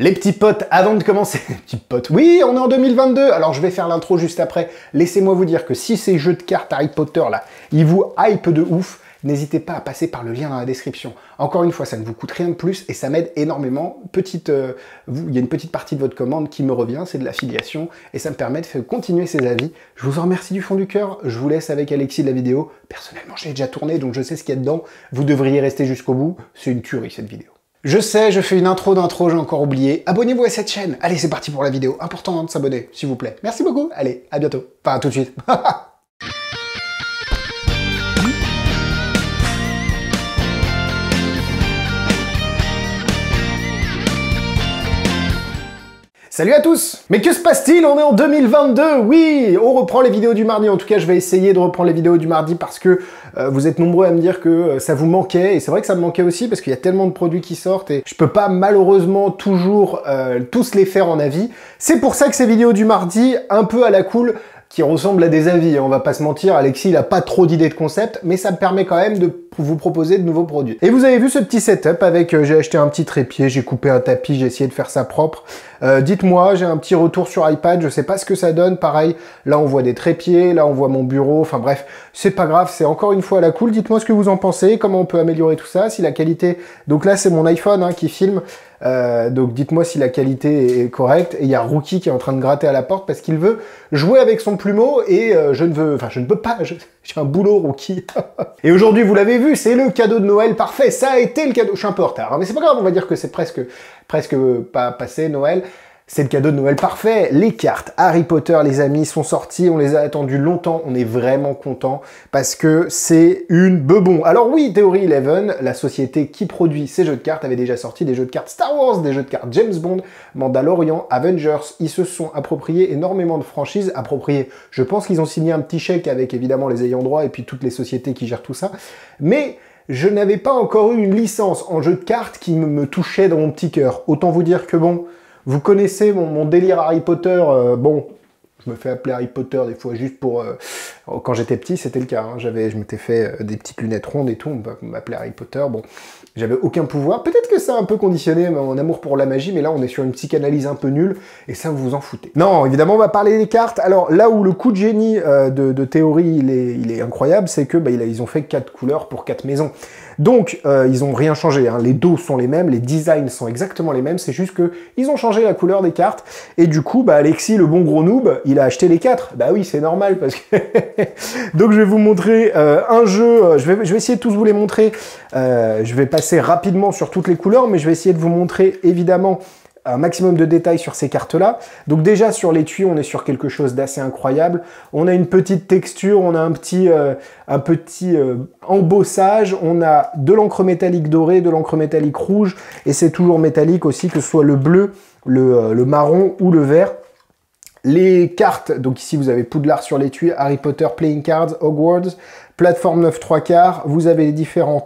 Les petits potes, avant de commencer, les petits potes, oui, on est en 2022, alors je vais faire l'intro juste après. Laissez-moi vous dire que si ces jeux de cartes Harry Potter là, ils vous hype de ouf, n'hésitez pas à passer par le lien dans la description. Encore une fois, ça ne vous coûte rien de plus et ça m'aide énormément. Il y a une petite partie de votre commande qui me revient, c'est de l'affiliation et ça me permet de continuer ces avis. Je vous en remercie du fond du cœur. Je vous laisse avec Alexis de la vidéo. Personnellement, je l'ai déjà tourné, donc je sais ce qu'il y a dedans. Vous devriez rester jusqu'au bout. C'est une tuerie cette vidéo. Je sais, je fais une intro d'intro, j'ai encore oublié. Abonnez-vous à cette chaîne. Allez, c'est parti pour la vidéo. Important de s'abonner, s'il vous plaît. Merci beaucoup. Allez, à bientôt. Enfin, à tout de suite. Salut à tous! Mais que se passe-t-il? On est en 2022, oui! On reprend les vidéos du mardi, en tout cas je vais essayer de reprendre les vidéos du mardi parce que vous êtes nombreux à me dire que ça vous manquait, et c'est vrai que ça me manquait aussi parce qu'il y a tellement de produits qui sortent et je peux pas malheureusement toujours tous les faire en avis. C'est pour ça que ces vidéos du mardi, un peu à la cool, qui ressemblent à des avis, on va pas se mentir, Alexis il a pas trop d'idées de concept, mais ça me permet quand même de vous proposer de nouveaux produits. Et vous avez vu ce petit setup avec, j'ai acheté un petit trépied, j'ai coupé un tapis, j'ai essayé de faire ça propre. Dites-moi, j'ai un petit retour sur iPad, je sais pas ce que ça donne, pareil, là on voit des trépieds, là on voit mon bureau, enfin bref, c'est pas grave, c'est encore une fois à la cool, dites-moi ce que vous en pensez, comment on peut améliorer tout ça, si la qualité, donc là c'est mon iPhone hein, qui filme, donc dites-moi si la qualité est correcte, et il y a Rookie qui est en train de gratter à la porte parce qu'il veut jouer avec son plumeau, et je ne peux pas, j'ai un boulot Rookie. Et aujourd'hui, vous l'avez vu, c'est le cadeau de Noël parfait, ça a été le cadeau, je suis un peu en retard, hein, mais c'est pas grave, on va dire que c'est presque pas passé Noël. C'est le cadeau de Noël parfait. Les cartes Harry Potter, les amis, sont sorties. On les a attendues longtemps. On est vraiment content parce que c'est une bebon. Alors oui, Theory 11, la société qui produit ces jeux de cartes, avait déjà sorti des jeux de cartes Star Wars, des jeux de cartes James Bond, Mandalorian, Avengers. Ils se sont appropriés énormément de franchises. Je pense qu'ils ont signé un petit chèque avec évidemment les ayants droit et puis toutes les sociétés qui gèrent tout ça. Mais je n'avais pas encore eu une licence en jeu de cartes qui me touchait dans mon petit cœur. Autant vous dire que bon, vous connaissez mon délire Harry Potter, bon, je me fais appeler Harry Potter des fois juste pour... quand j'étais petit, c'était le cas, hein, je m'étais fait des petites lunettes rondes et tout, on m'appelait Harry Potter, bon, j'avais aucun pouvoir. Peut-être que ça a un peu conditionné mon amour pour la magie, mais là on est sur une psychanalyse un peu nulle, et ça vous en foutez. Non, évidemment on va parler des cartes. Alors là où le coup de génie de Theory il est incroyable, c'est que ils ont fait 4 couleurs pour 4 maisons. Donc, ils ont rien changé, hein. Les dos sont les mêmes, les designs sont exactement les mêmes, c'est juste que ils ont changé la couleur des cartes, et du coup, Alexis, le bon gros noob, il a acheté les 4. Bah oui, c'est normal, parce que... Donc, je vais vous montrer un jeu, je vais essayer de tous vous les montrer, je vais passer rapidement sur toutes les couleurs, mais je vais essayer de vous montrer, évidemment, un maximum de détails sur ces cartes-là. Donc déjà, sur les tuyaux, on est sur quelque chose d'assez incroyable. On a une petite texture, on a un petit embossage, on a de l'encre métallique dorée, de l'encre métallique rouge, et c'est toujours métallique aussi, que ce soit le bleu, le marron ou le vert. Les cartes, donc ici vous avez Poudlard sur les tuyaux, Harry Potter Playing Cards, Hogwarts, plateforme 9 3/4, vous avez les différents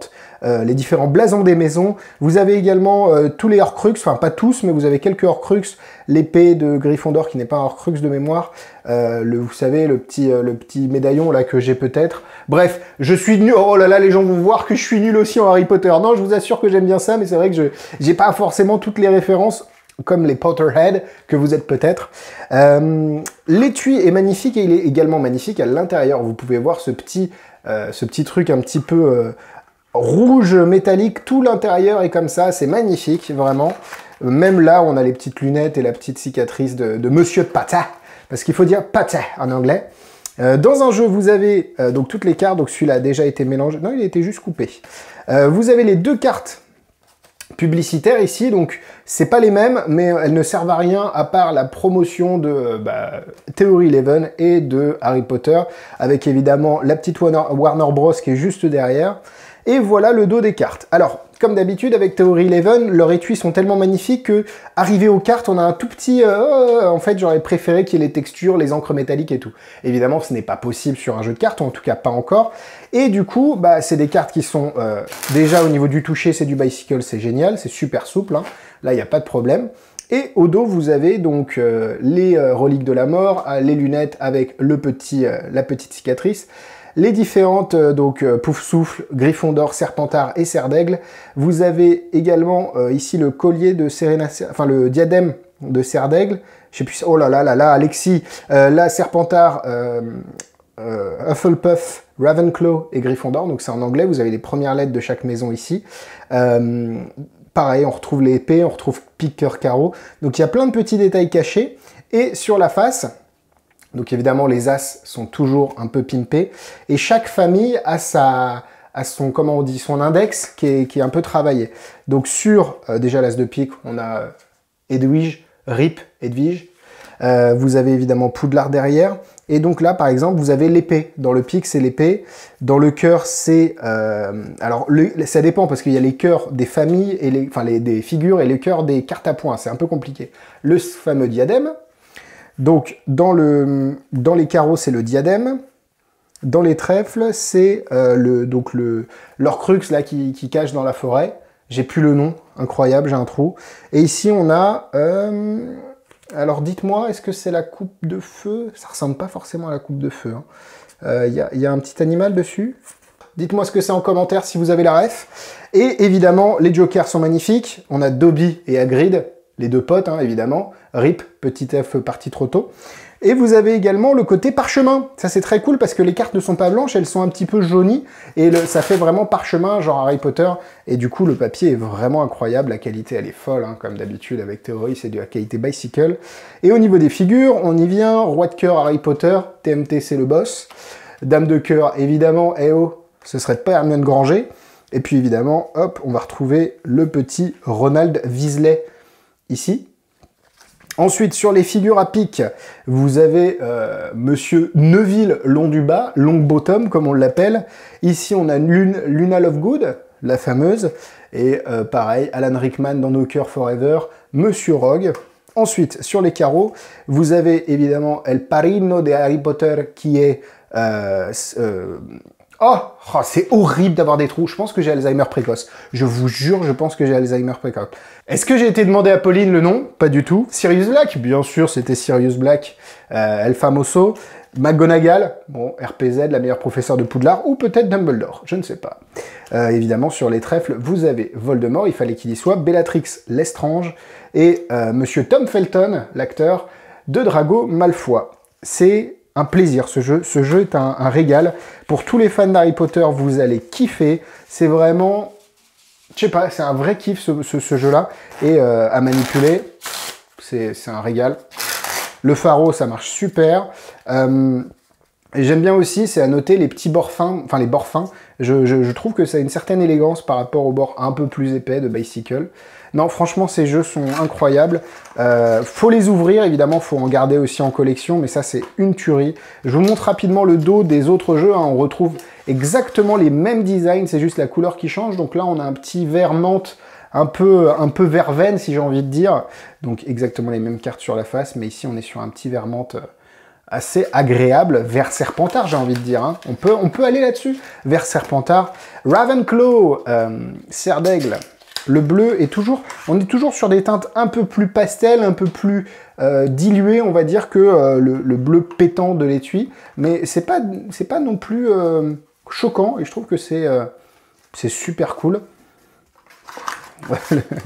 blasons des maisons, vous avez également tous les Horcruxes, enfin pas tous, mais vous avez quelques Horcruxes, l'épée de Gryffondor qui n'est pas un Horcrux de mémoire, vous savez, le petit médaillon là que j'ai peut-être. Bref, je suis nul, oh là là, les gens vont voir que je suis nul aussi en Harry Potter. Non, je vous assure que j'aime bien ça, mais c'est vrai que j'ai pas forcément toutes les références, comme les Potterhead, que vous êtes peut-être. L'étui est magnifique, et il est également magnifique à l'intérieur. Vous pouvez voir ce petit truc un petit peu rouge métallique, tout l'intérieur est comme ça, c'est magnifique, vraiment. Même là, on a les petites lunettes et la petite cicatrice de Monsieur Pata, parce qu'il faut dire Pata en anglais. Dans un jeu, vous avez donc toutes les cartes, donc celui-là a déjà été mélangé, non, il a été juste coupé. Vous avez les 2 cartes publicitaires ici, donc c'est pas les mêmes, mais elles ne servent à rien à part la promotion de Theory 11 et de Harry Potter, avec évidemment la petite Warner Bros qui est juste derrière. Et voilà le dos des cartes. Alors, comme d'habitude avec Theory 11, leurs étuis sont tellement magnifiques que, arrivé aux cartes, on a un tout petit... en fait, j'aurais préféré qu'il y ait les textures, les encres métalliques et tout. Évidemment, ce n'est pas possible sur un jeu de cartes, ou en tout cas pas encore. Et du coup, c'est des cartes qui sont... déjà, au niveau du toucher, c'est du bicycle, c'est génial, c'est super souple, hein. Là, il n'y a pas de problème. Et au dos, vous avez donc les reliques de la mort, les lunettes avec la petite cicatrice. les différentes, Poufsouffle, Gryffondor, Serpentard et Serdaigle. Vous avez également ici le collier de Serena, enfin le diadème de Serdaigle. Je sais plus, oh là là là là, Alexis, là Serpentard, Hufflepuff, Ravenclaw et Gryffondor, donc c'est en anglais, vous avez les premières lettres de chaque maison ici. Pareil, on retrouve les épées, on retrouve pique, cœur, carreau, donc il y a plein de petits détails cachés. Et sur la face, donc évidemment les as sont toujours un peu pimpés, et chaque famille a son, comment on dit, son index qui est un peu travaillé. Donc sur, déjà l'as de pique, on a Edwige, Rip, Edwige. Vous avez évidemment Poudlard derrière. Et donc là, par exemple, vous avez l'épée. Dans le pic, c'est l'épée. Dans le cœur, c'est... alors, ça dépend, parce qu'il y a les cœurs des familles, et des figures, et les cœurs des cartes à points. C'est un peu compliqué. Le fameux diadème. Donc, dans les carreaux, c'est le diadème. Dans les trèfles, c'est l'Orcrux, là, qui cache dans la forêt. J'ai plus le nom. Incroyable, j'ai un trou. Et ici, on a... alors dites-moi, est-ce que c'est la coupe de feu? Ça ressemble pas forcément à la coupe de feu. Il y a un petit animal dessus. Dites-moi ce que c'est en commentaire si vous avez la ref. Et évidemment, les jokers sont magnifiques. On a Dobby et Hagrid, les deux potes, hein, évidemment. Rip, petit F parti trop tôt. Et vous avez également le côté parchemin. Ça, c'est très cool parce que les cartes ne sont pas blanches, elles sont un petit peu jaunies. Et ça fait vraiment parchemin, genre Harry Potter. Et du coup, le papier est vraiment incroyable. La qualité, elle est folle, hein, comme d'habitude avec Théorie, c'est de la qualité Bicycle. Et au niveau des figures, on y vient. Roi de cœur, Harry Potter. TMT, c'est le boss. Dame de cœur, évidemment. Eh oh, ce serait pas Hermione Granger. Et puis évidemment, hop, on va retrouver le petit Ronald Weasley ici. Ensuite, sur les figures à pic, vous avez Monsieur Neville Londubat, Longbottom, comme on l'appelle. Ici, on a Luna Lovegood, la fameuse. Et pareil, Alan Rickman dans No Cure Forever, Monsieur Rogue. Ensuite, sur les carreaux, vous avez évidemment El Parino de Harry Potter, qui est... Oh, c'est horrible d'avoir des trous. Je pense que j'ai Alzheimer précoce. Je vous jure, je pense que j'ai Alzheimer précoce. Est-ce que j'ai été demandé à Pauline le nom? Pas du tout. Sirius Black? Bien sûr, c'était Sirius Black. El Famoso. McGonagall. Bon, RPZ, la meilleure professeure de Poudlard. Ou peut-être Dumbledore. Je ne sais pas. Évidemment, sur les trèfles, vous avez Voldemort. Il fallait qu'il y soit. Bellatrix Lestrange. Et Monsieur Tom Felton, l'acteur de Drago Malfoy. C'est... un plaisir, ce jeu. Ce jeu est un régal. Pour tous les fans d'Harry Potter, vous allez kiffer. C'est vraiment... je sais pas, c'est un vrai kiff, ce jeu-là. Et à manipuler, c'est un régal. Le faro, ça marche super. Et j'aime bien aussi, c'est à noter les petits bords fins, enfin les bords fins. Je trouve que ça a une certaine élégance par rapport aux bords un peu plus épais de Bicycle. Non, franchement, ces jeux sont incroyables. Faut les ouvrir, évidemment, faut en garder aussi en collection, mais ça, c'est une tuerie. Je vous montre rapidement le dos des autres jeux. Hein. On retrouve exactement les mêmes designs, c'est juste la couleur qui change. Donc là, on a un petit vert menthe, un peu verveine, si j'ai envie de dire. Donc exactement les mêmes cartes sur la face, mais ici, on est sur un petit vert menthe assez agréable, vert serpentard, j'ai envie de dire. Hein. On peut aller là-dessus, vert serpentard. Ravenclaw, Serdaigle. Le bleu est toujours... on est toujours sur des teintes un peu plus pastel, un peu plus diluées, on va dire, que le bleu pétant de l'étui. Mais c'est pas non plus choquant, et je trouve que c'est super cool.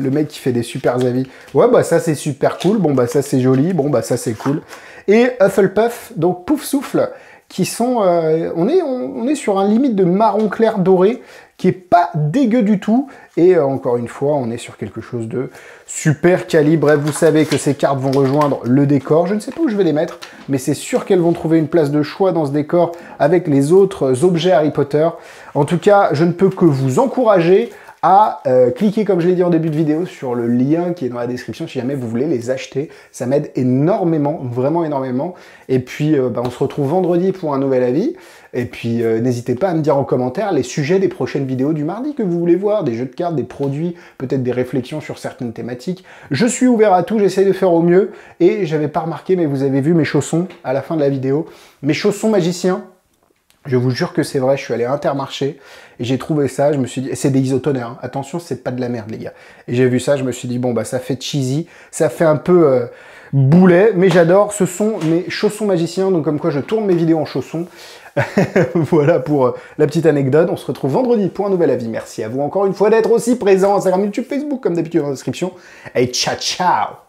Le mec qui fait des super avis. Ouais, bah ça c'est super cool, bon bah ça c'est joli, bon bah ça c'est cool. Et Hufflepuff, donc Poufsouffle, qui sont... on est sur un limite de marron clair doré, qui est pas dégueu du tout. Et encore une fois, on est sur quelque chose de super quali. Bref, vous savez que ces cartes vont rejoindre le décor. Je ne sais pas où je vais les mettre, mais c'est sûr qu'elles vont trouver une place de choix dans ce décor avec les autres objets Harry Potter. En tout cas, je ne peux que vous encourager à cliquer, comme je l'ai dit en début de vidéo, sur le lien qui est dans la description si jamais vous voulez les acheter. Ça m'aide énormément, vraiment énormément. Et puis, on se retrouve vendredi pour un nouvel avis. Et puis, n'hésitez pas à me dire en commentaire les sujets des prochaines vidéos du mardi que vous voulez voir, des jeux de cartes, des produits, peut-être des réflexions sur certaines thématiques. Je suis ouvert à tout, j'essaie de faire au mieux. Et j'avais pas remarqué, mais vous avez vu mes chaussons à la fin de la vidéo. Mes chaussons magiciens. Je vous jure que c'est vrai, je suis allé à Intermarché et j'ai trouvé ça, je me suis dit, c'est des isotoners, hein. Attention, c'est pas de la merde les gars. Et j'ai vu ça, je me suis dit, bon bah ça fait cheesy, ça fait un peu boulet, mais j'adore, ce sont mes chaussons magiciens, donc comme quoi je tourne mes vidéos en chaussons. Voilà pour la petite anecdote, on se retrouve vendredi pour un nouvel avis. Merci à vous encore une fois d'être aussi présent, Instagram, YouTube, Facebook comme d'habitude dans la description. Et ciao ciao.